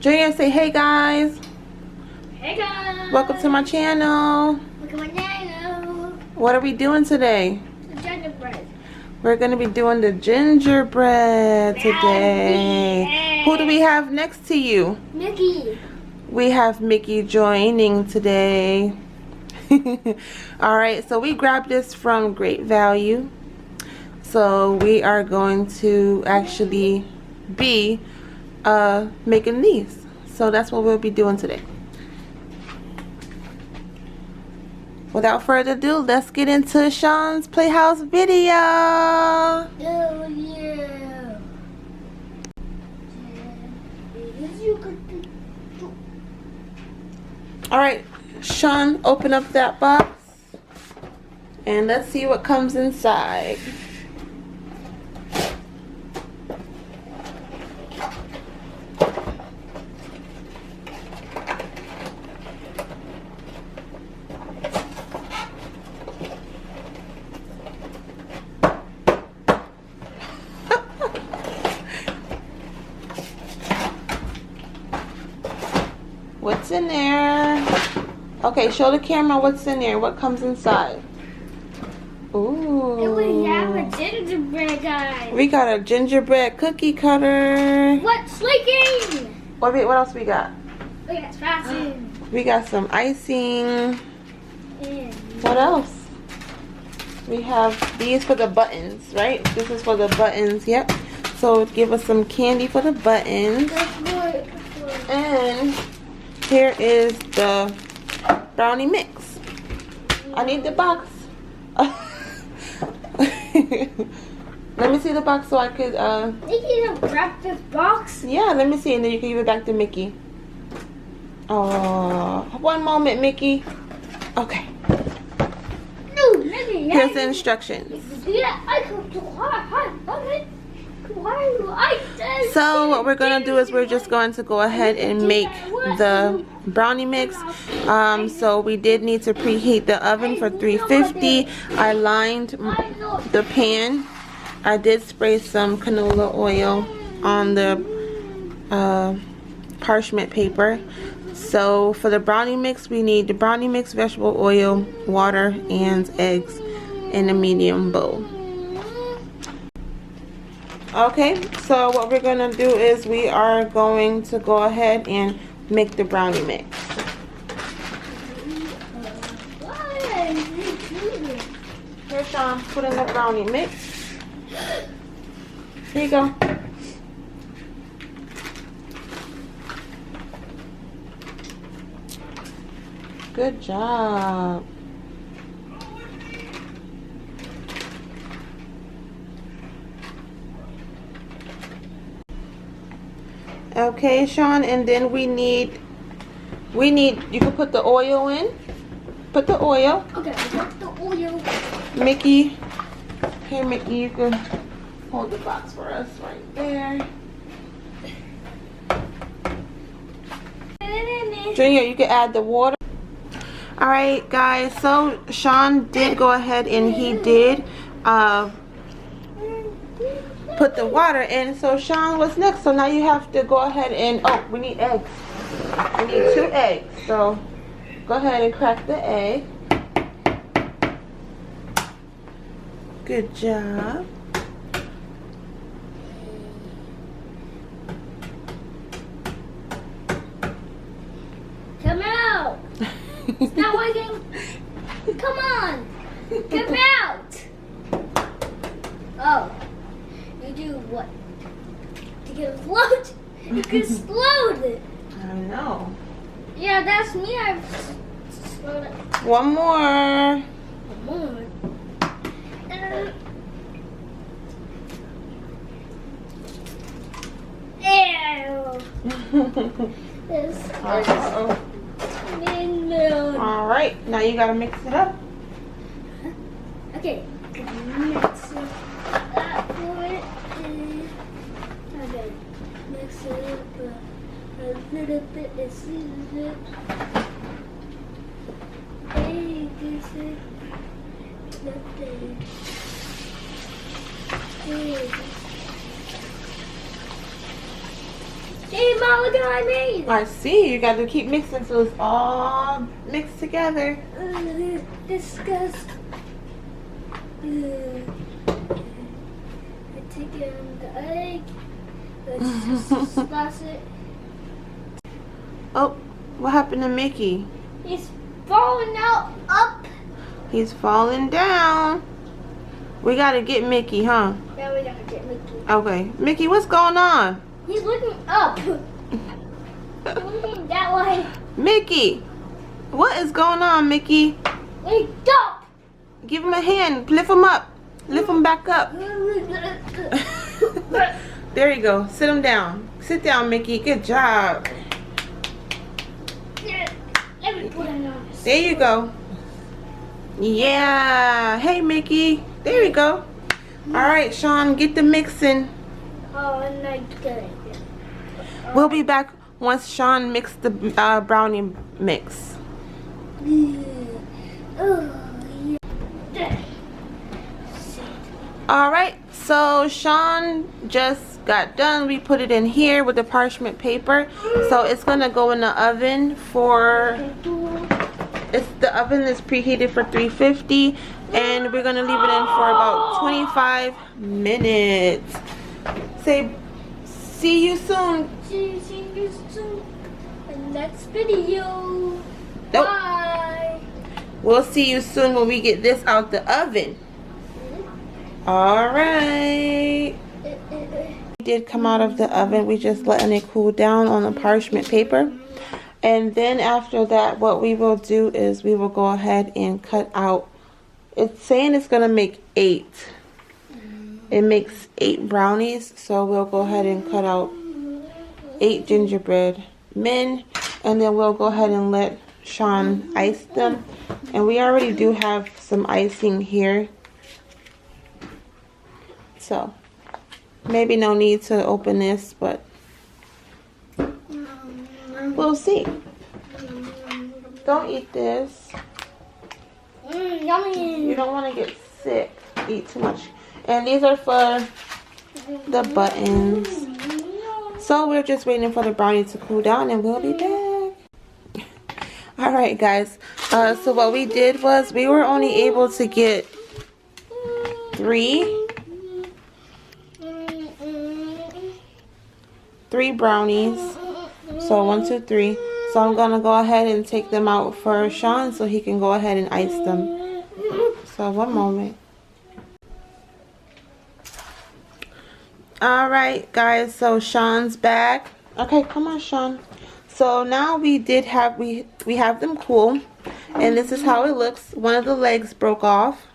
Junior, say hey guys. Hey guys. Welcome to my channel. Welcome to my channel. What are we doing today? Gingerbread. We're going to be doing the gingerbread today. Who do we have next to you? Mickey. We have Mickey joining today. Alright, so we grabbed this from Great Value. So we are going to actually be making these. So that's what we'll be doing today. Without further ado, let's get into Sean's Playhouse video. Oh yeah. Alright, Sean, open up that box and let's see what comes inside. What's in there? Okay, show the camera what's in there. What comes inside? Ooh. And we have a gingerbread, guys. We got a gingerbread cookie cutter. What's leaking? What else we got? We got frosting. We got some icing. And What else? We have these for the buttons, right? This is for the buttons, yep. So give us some candy for the buttons. And here is the brownie mix. I need the box. Let me see the box so I could Mickey, don't wrap this box. yeah, let me see, and then you can give it back to Mickey. Oh, one moment, Mickey. Okay. No, Mickey. Here's the instructions. Yeah, I come to So what we're gonna do is we're just going to go ahead and make the brownie mix. So we did need to preheat the oven for 350. I lined the pan. I did spray some canola oil on the parchment paper. So for the brownie mix, we need the brownie mix, vegetable oil, water, and eggs in a medium bowl. Okay, so what we're going to do is we are going to go ahead and make the brownie mix. Here, Sean, put in the brownie mix. Here you go. Good job. Okay, Sean, and then we need, you can put the oil in. Put the oil. Okay, put the oil. Mickey, here, Mickey, you can hold the box for us right there. Junior, you can add the water. Alright, guys, so Sean did go ahead and he did put the water in. So Sean, what's next? So now you have to go ahead and, oh, we need eggs. We need 2 eggs. So go ahead and crack the egg. Good job. Come out. It's not working. Come on. Come out. Oh. You do what? To get a float? You can explode it. I know. Yeah, that's me. I've exploded. One more. One more. Ew. This is Alright, now you gotta mix it up. Okay. Mix it up for it. Okay. Mix it up a little bit and season it. Hey, this is nothing. Hey, Mom, look at what I made. I see. You got to keep mixing so it's all mixed together. Disgust. I take in the egg. Let's just splash it. Oh, what happened to Mickey? He's falling out up. He's falling down. We got to get Mickey, huh? Now we gotta get Mickey. Okay. Mickey, what's going on? He's looking up. He's looking that way. Mickey, what is going on, Mickey? Wake up. Give him a hand. Lift him up. Lift him back up. There you go. Sit him down. Sit down, Mickey. Good job. Let me put him on. There you go. Yeah. Hey, Mickey. There you go. All right, Sean, get the mixing. Oh, and I get it. We'll be back once Sean mixed the brownie mix. All right, so Sean just got done. We put it in here with the parchment paper. So it's gonna go in the oven for, the oven is preheated for 350 and we're gonna leave it in for about 25 minutes. Say, see you soon. See you soon in the next video. Nope. Bye. We'll see you soon when we get this out the oven. All right. It did come out of the oven. We just letting it cool down on the parchment paper. And then after that, what we will do is we will go ahead and cut out. It's saying it's going to make 8. It makes 8 brownies. So we'll go ahead and cut out 8 gingerbread men. And then we'll go ahead and let Sean ice them. And we already do have some icing here. So maybe no need to open this, but we'll see. Don't eat this. Yummy. You don't want to get sick. Eat too much. And these are for the buttons. So we're just waiting for the brownie to cool down and we'll be back. Alright guys. So what we did was we were only able to get 3 brownies. So 1, 2, 3. So I'm gonna go ahead and take them out for Sean so he can go ahead and ice them. So one moment. Alright guys, so Sean's back. Okay, come on Sean. So now we have them cool. And this is how it looks. One of the legs broke off.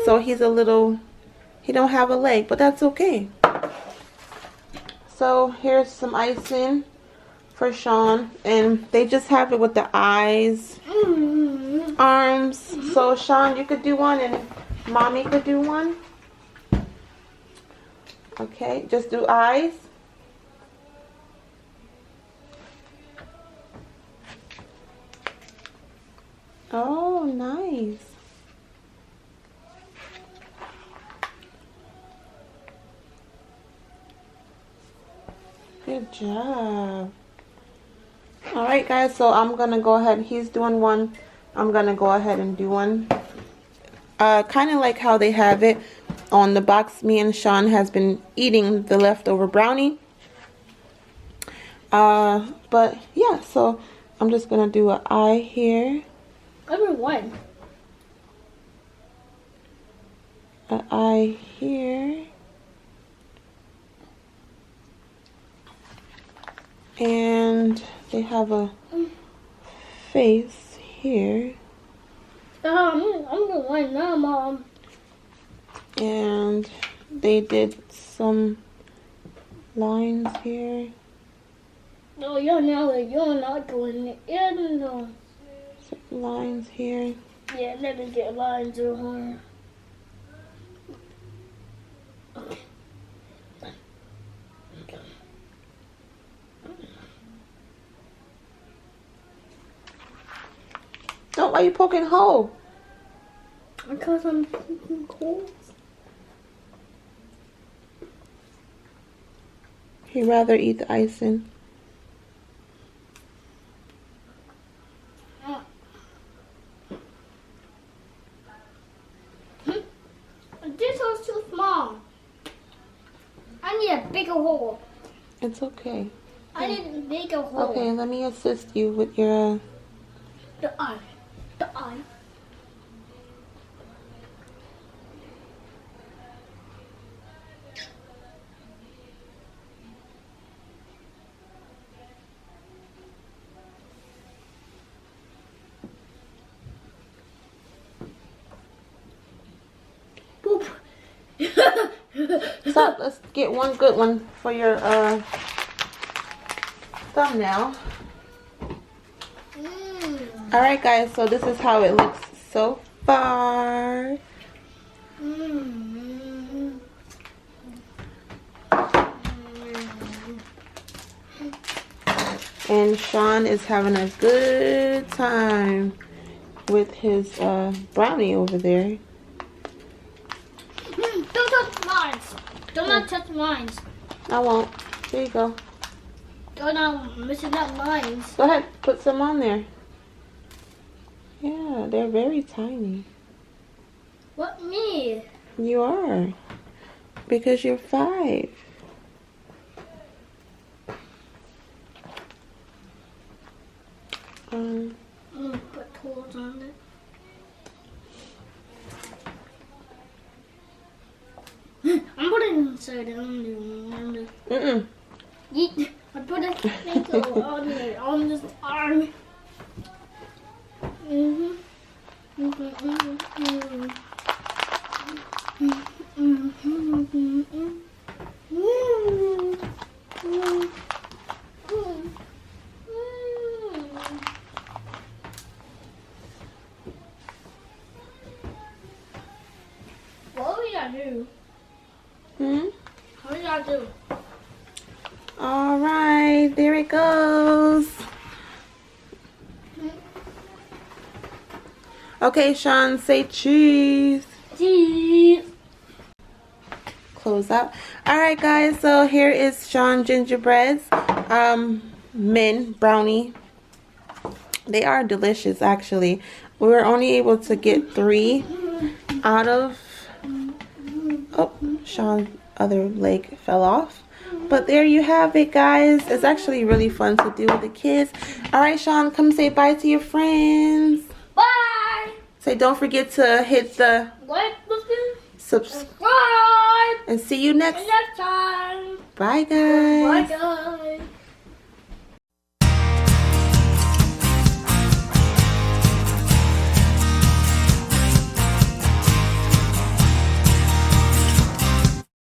So he don't have a leg, but that's okay. So here's some icing for Sean, and they just have it with the eyes, arms. So Sean, you could do one and Mommy could do one. Okay, just do eyes. Oh, nice. Good job. Alright guys, so I'm gonna go ahead. He's doing one. I'm gonna go ahead and do one. Kind of like how they have it on the box. Me and Sean has been eating the leftover brownie. But yeah, so I'm just gonna do an eye here. Number 1. An eye here. And they have a face here. I'm the one now, Mom. And they did some lines here. No, you're not doing it. Yeah, no. Some lines here. Yeah, let me get lines on her. Okay. Oh, why are you poking hole? Because I'm poking holes. He'd rather eat the icing. This one's too small. I need a bigger hole. It's okay. I need a bigger hole. Okay, let me assist you with your... The eye. The eye. Boop. Stop, let's get one good one for your thumbnail. Alright guys, so this is how it looks so far. And Sean is having a good time with his brownie over there. Don't touch mine. Do not touch mine. I won't. There you go. Don't not missing out mine. Go ahead, put some on there. Yeah, they're very tiny. What, me? You are. Because you're 5. Put holes on it. I'm putting it inside. Yeet. I put a finger on this arm. What will y'all do? What will y'all do? Alright, there it goes. Okay, Sean, say cheese. Cheese. Close out. Alright guys, so here is Sean Gingerbread's mint brownie. They are delicious actually. We were only able to get 3 out of... Oh, Sean's other leg fell off. But there you have it, guys. It's actually really fun to do with the kids. Alright, Sean, come say bye to your friends. Bye. Say don't forget to hit the Like button. subscribe. Bye. And see you next Next time. Bye, guys. Bye, guys.